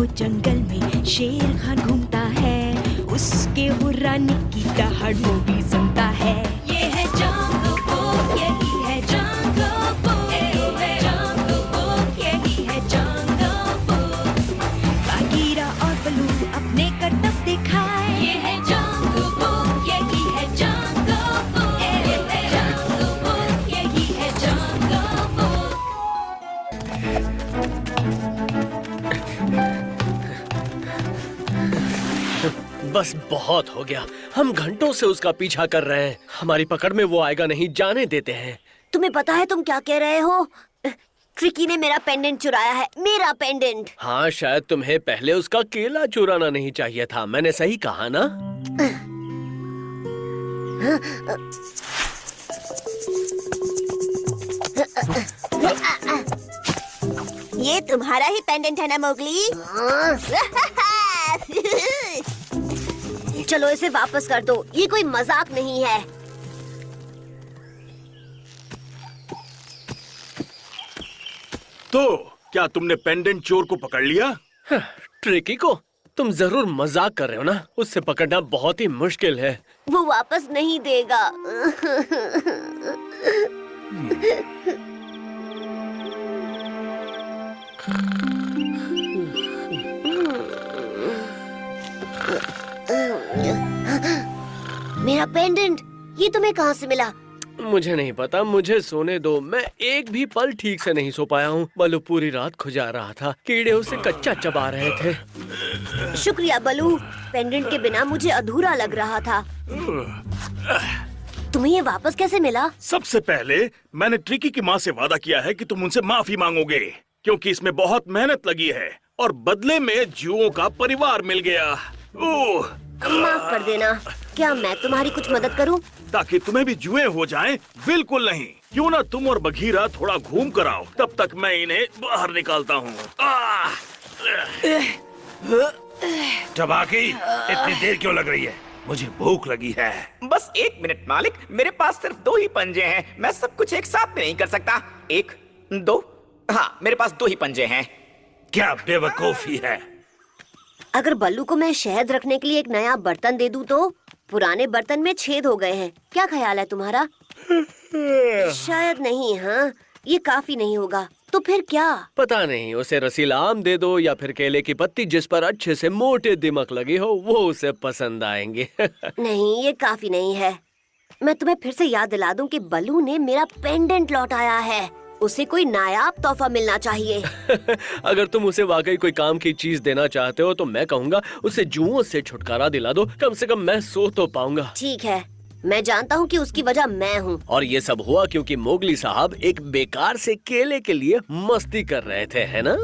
हो जंगल में शेर खान घूमता है, उसके वो रानी की दहाड़ वो भी सुनता है। ये है जंगल बुक, यही है जंगल बुक, ये है जंगल बुक, यही है जंगल बुक। बागीरा और बलू अपने करतब दिखाए, ये है जंगल बुक, यही है जंगल बुक, ये है जंगल बुक, यही है जंगल बुक। बस बहुत हो गया। हम घंटों से उसका पीछा कर रहे हैं। हमारी पकड़ में वो आएगा नहीं, जाने देते हैं। तुम्हें पता है तुम क्या कह रहे हो? ट्रिकी ने मेरा पेंडेंट चुराया है, मेरा पेंडेंट। हाँ, शायद तुम्हें पहले उसका केला चुराना नहीं चाहिए था। मैंने सही कहा ना? ये तुम्हारा ही पेंडेंट है ना मोगली? चलो इसे वापस कर दो, ये कोई मजाक नहीं है। तो क्या तुमने पेंडेंट चोर को पकड़ लिया? ट्रिकी को? तुम जरूर मजाक कर रहे हो ना? उससे पकड़ना बहुत ही मुश्किल है। वो वापस नहीं देगा। मेरा पेंडेंट, ये तुम्हें कहाँ से मिला? मुझे नहीं पता, मुझे सोने दो। मैं एक भी पल ठीक से नहीं सो पाया हूँ। बलू पूरी रात खुजा रहा था, कीड़े उसे कच्चा चबा रहे थे। शुक्रिया बलू, पेंडेंट के बिना मुझे अधूरा लग रहा था। तुम्हें ये वापस कैसे मिला? सबसे पहले मैंने ट्रिकी की माँ से वादा किया है कि तुम उनसे माफी मांगोगे, क्योंकि इसमें बहुत मेहनत लगी है और बदले में जुओं का परिवार मिल गया। ओह, माफ कर देना। क्या मैं तुम्हारी कुछ मदद करूं? ताकि तुम्हें भी जुए हो जाएं? बिल्कुल नहीं। क्यों ना तुम और बघीरा थोड़ा घूम कर आओ, तब तक मैं इन्हें बाहर निकालता हूँ। टबाकी, इतनी देर क्यों लग रही है? मुझे भूख लगी है। बस 1 मिनट मालिक, मेरे पास सिर्फ 2 ही पंजे हैं। मैं सब कुछ एक साथ में नहीं कर सकता। 1, 2, हाँ, मेरे पास 2 ही पंजे हैं। क्या बेवकूफी है? अगर बल्लू को मैं शहद रखने के लिए एक नया बर्तन दे दूं तो? पुराने बर्तन में छेद हो गए हैं। क्या ख्याल है तुम्हारा? शायद नहीं। हाँ, ये काफी नहीं होगा। तो फिर क्या? पता नहीं, उसे रसीला आम दे दो या फिर केले की पत्ती जिस पर अच्छे से मोटे दिमक लगे हो, वो उसे पसंद आएंगे। नहीं, ये काफी नहीं है। मैं तुम्हें फिर से याद दिला दूं कि बल्लू ने मेरा पेंडेंट लौटाया है। उसे कोई नायाब तोहफा मिलना चाहिए। अगर तुम उसे वाकई कोई काम की चीज देना चाहते हो तो मैं कहूँगा उसे जुओं से छुटकारा दिला दो। कम से कम मैं सो तो पाऊंगा। ठीक है, मैं जानता हूँ कि उसकी वजह मैं हूँ। और ये सब हुआ क्योंकि मोगली साहब एक बेकार से केले के लिए मस्ती कर रहे थे, है ना?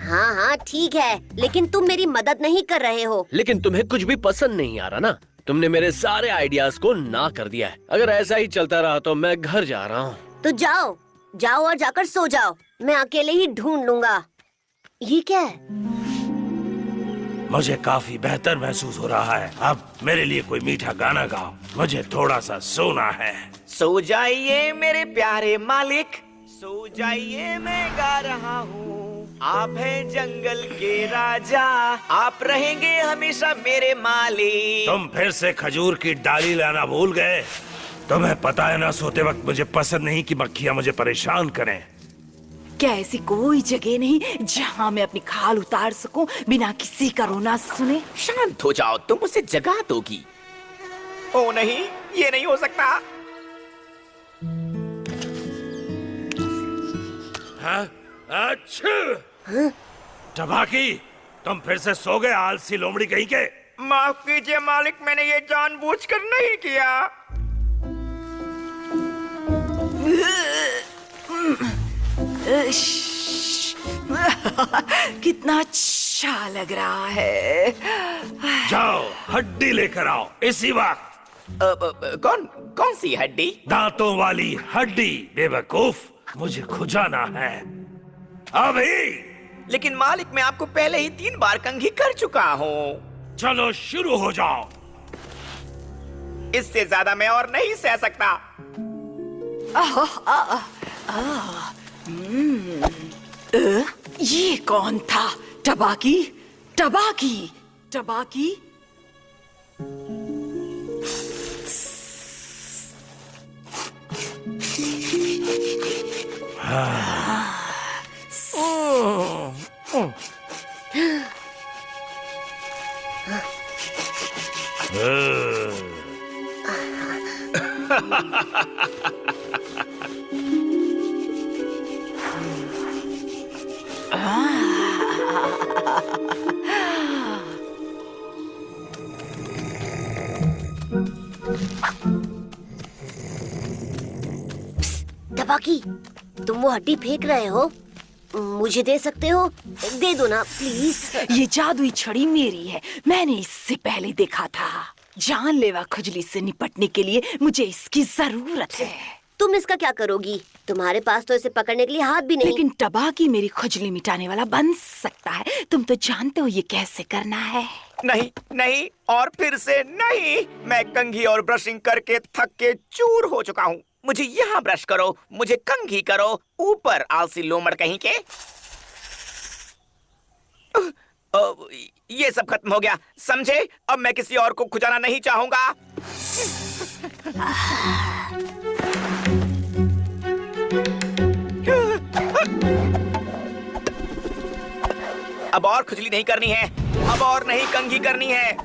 हाँ हाँ ठीक है, लेकिन तुम मेरी मदद नहीं कर रहे हो। लेकिन तुम्हें कुछ भी पसंद नहीं आ रहा ना? तुमने मेरे सारे आइडियाज को ना कर दिया है। अगर ऐसा ही चलता रहा तो मैं घर जा रहा हूँ। तो जाओ जाओ और जाकर सो जाओ। मैं अकेले ही ढूंढ लूंगा। ये क्या है? मुझे काफी बेहतर महसूस हो रहा है। अब मेरे लिए कोई मीठा गाना गाओ, मुझे थोड़ा सा सोना है। सो जाइए मेरे प्यारे मालिक, सो जाइए, मैं गा रहा हूँ। आप हैं जंगल के राजा, आप रहेंगे हमेशा मेरे मालिक। तुम फिर से खजूर की डाली लाना भूल गए? तुम्हें पता है ना, सोते वक्त मुझे पसंद नहीं कि मक्खियाँ मुझे परेशान करें। क्या ऐसी कोई जगह नहीं जहाँ मैं अपनी खाल उतार सकूं बिना किसी का रोना सुने? शांत हो जाओ, तुम उसे जगा दोगी। ओ नहीं, ये नहीं हो सकता। हाँ? अच्छा, टबाकी, तुम फिर से सो गए, आलसी लोमड़ी कहीं के। माफ कीजिए मालिक, मैंने ये जानबूझकर नहीं किया। कितना अच्छा लग रहा है। जाओ हड्डी लेकर आओ इसी वक्त। कौन सी हड्डी? दांतों वाली हड्डी, बेवकूफ। मुझे खुजाना है अभी। लेकिन मालिक, मैं आपको पहले ही 3 बार कंघी कर चुका हूँ। चलो शुरू हो जाओ। इससे ज्यादा मैं और नहीं सह सकता। ये कौन था? टबाकी, टबाकी टबाकी टबाकी, तुम वो हड्डी फेंक रहे हो? मुझे दे सकते हो? दे दो ना प्लीज। ये जादुई छड़ी मेरी है, मैंने इससे पहले देखा था। जानलेवा खुजली से निपटने के लिए मुझे इसकी जरूरत है। तुम इसका क्या करोगी? तुम्हारे पास तो इसे पकड़ने के लिए हाथ भी नहीं। लेकिन टबाकी मेरी खुजली मिटाने वाला बन सकता है। तुम तो जानते हो ये कैसे करना है। नहीं नहीं और फिर से नहीं। मैं कंघी और ब्रशिंग करके थक के चूर हो चुका हूँ। मुझे यहाँ ब्रश करो, मुझे कंघी करो, ऊपर आलसी लोमड़ कहीं के। ये सब खत्म हो गया, समझे? अब मैं किसी और को खुजाना नहीं चाहूंगा। अब और खुजली नहीं करनी है, अब और नहीं कंघी करनी है।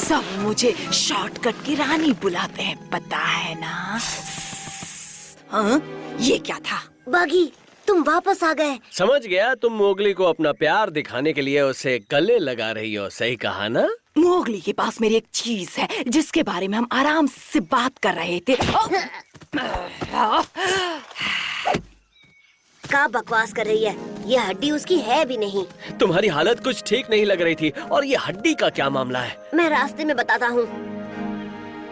सब मुझे शॉर्टकट की रानी बुलाते हैं, पता है ना? हाँ? ये क्या था? बागी, तुम वापस आ गए। समझ गया, तुम मोगली को अपना प्यार दिखाने के लिए उसे गले लगा रही हो, सही कहा ना? मोगली के पास मेरी एक चीज है जिसके बारे में हम आराम से बात कर रहे थे। क्या बकवास कर रही है? ये हड्डी उसकी है भी नहीं। तुम्हारी हालत कुछ ठीक नहीं लग रही थी, और ये हड्डी का क्या मामला है? मैं रास्ते में बताता हूँ।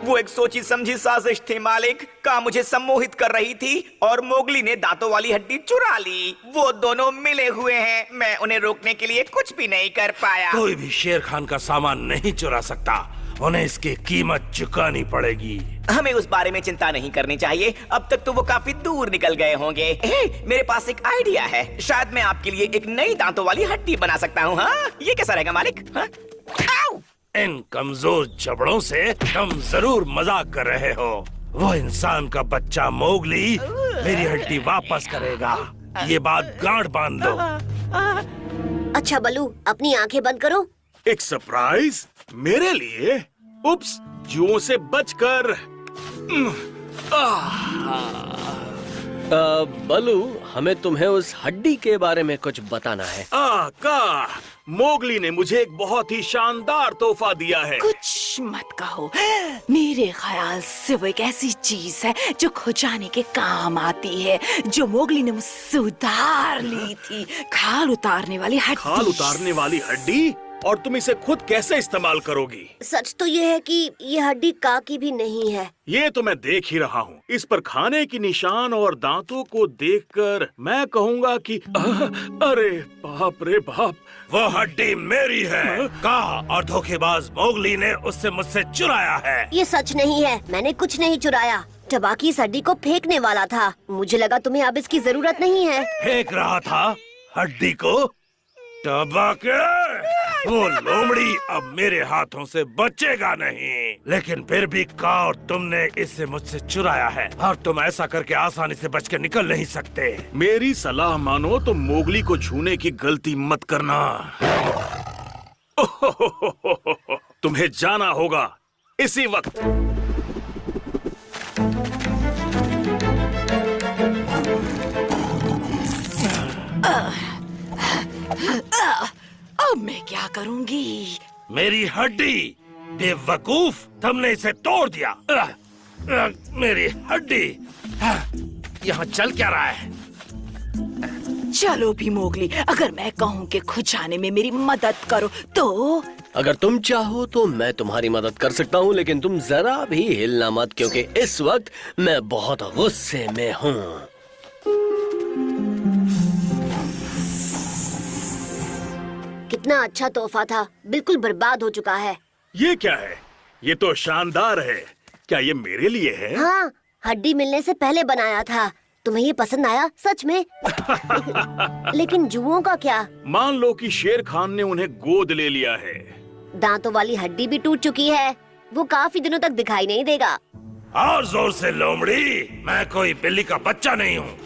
वो एक सोची समझी साजिश थी मालिक। का मुझे सम्मोहित कर रही थी और मोगली ने दांतों वाली हड्डी चुरा ली। वो दोनों मिले हुए हैं। मैं उन्हें रोकने के लिए कुछ भी नहीं कर पाया। कोई भी शेर खान का सामान नहीं चुरा सकता। उन्हें इसकी कीमत चुकानी पड़ेगी। हमें उस बारे में चिंता नहीं करनी चाहिए। अब तक तो वो काफी दूर निकल गए होंगे। मेरे पास एक आइडिया है। शायद मैं आपके लिए एक नई दांतों वाली हड्डी बना सकता हूँ। हाँ, ये कैसा रहेगा मालिक? हाँ? आओ! इन कमजोर जबड़ों से तुम जरूर मजाक कर रहे हो। वो इंसान का बच्चा मोगली मेरी हड्डी वापस करेगा। ये बात गांठ बांध दो। अच्छा बल्लू, अपनी आंखें बंद करो। एक सरप्राइज मेरे लिए? उप्स, जुओं से बचकर। बलू, हमें तुम्हें उस हड्डी के बारे में कुछ बताना है। का मोगली ने मुझे एक बहुत ही शानदार तोहफा दिया है। कुछ मत कहो। मेरे ख्याल से वो एक ऐसी चीज है जो खुजाने के काम आती है, जो मोगली ने मुझसे उधार ली थी। खाल उतारने वाली हड्डी। खाल उतारने वाली हड्डी? और तुम इसे खुद कैसे इस्तेमाल करोगी? सच तो ये है कि ये हड्डी का की भी नहीं है। ये तो मैं देख ही रहा हूँ। इस पर खाने की निशान और दांतों को देखकर मैं कहूँगा कि अरे बाप रे बाप, वो हड्डी मेरी है। का और धोखेबाज मोगली ने उससे मुझसे चुराया है। ये सच नहीं है, मैंने कुछ नहीं चुराया। टबाकी इस हड्डी को फेंकने वाला था। मुझे लगा तुम्हें अब इसकी जरूरत नहीं है। फेंक रहा था हड्डी को? टबाके, वो लोमड़ी अब मेरे हाथों से बचेगा नहीं। लेकिन फिर भी का और तुमने इसे मुझसे चुराया है, और तुम ऐसा करके आसानी से बच के निकल नहीं सकते। मेरी सलाह मानो तो मोगली को छूने की गलती मत करना। तुम्हें जाना होगा इसी वक्त। अब मैं क्या करूंगी? मेरी हड्डी, बेवकूफ, तुमने इसे तोड़ दिया। मेरी हड्डी। यहाँ चल क्या रहा है? चलो भी मोगली, अगर मैं कहूँ कि खुजाने में मेरी मदद करो तो? अगर तुम चाहो तो मैं तुम्हारी मदद कर सकता हूँ, लेकिन तुम जरा भी हिलना मत, क्योंकि इस वक्त मैं बहुत गुस्से में हूँ। कितना अच्छा तोहफा था, बिल्कुल बर्बाद हो चुका है। ये क्या है? ये तो शानदार है। क्या ये मेरे लिए है? हाँ, हड्डी मिलने से पहले बनाया था। तुम्हें ये पसंद आया सच में? लेकिन जुओं का क्या? मान लो कि शेर खान ने उन्हें गोद ले लिया है। दांतों वाली हड्डी भी टूट चुकी है, वो काफी दिनों तक दिखाई नहीं देगा। और जोर से लोमड़ी, मैं कोई बिल्ली का बच्चा नहीं हूँ।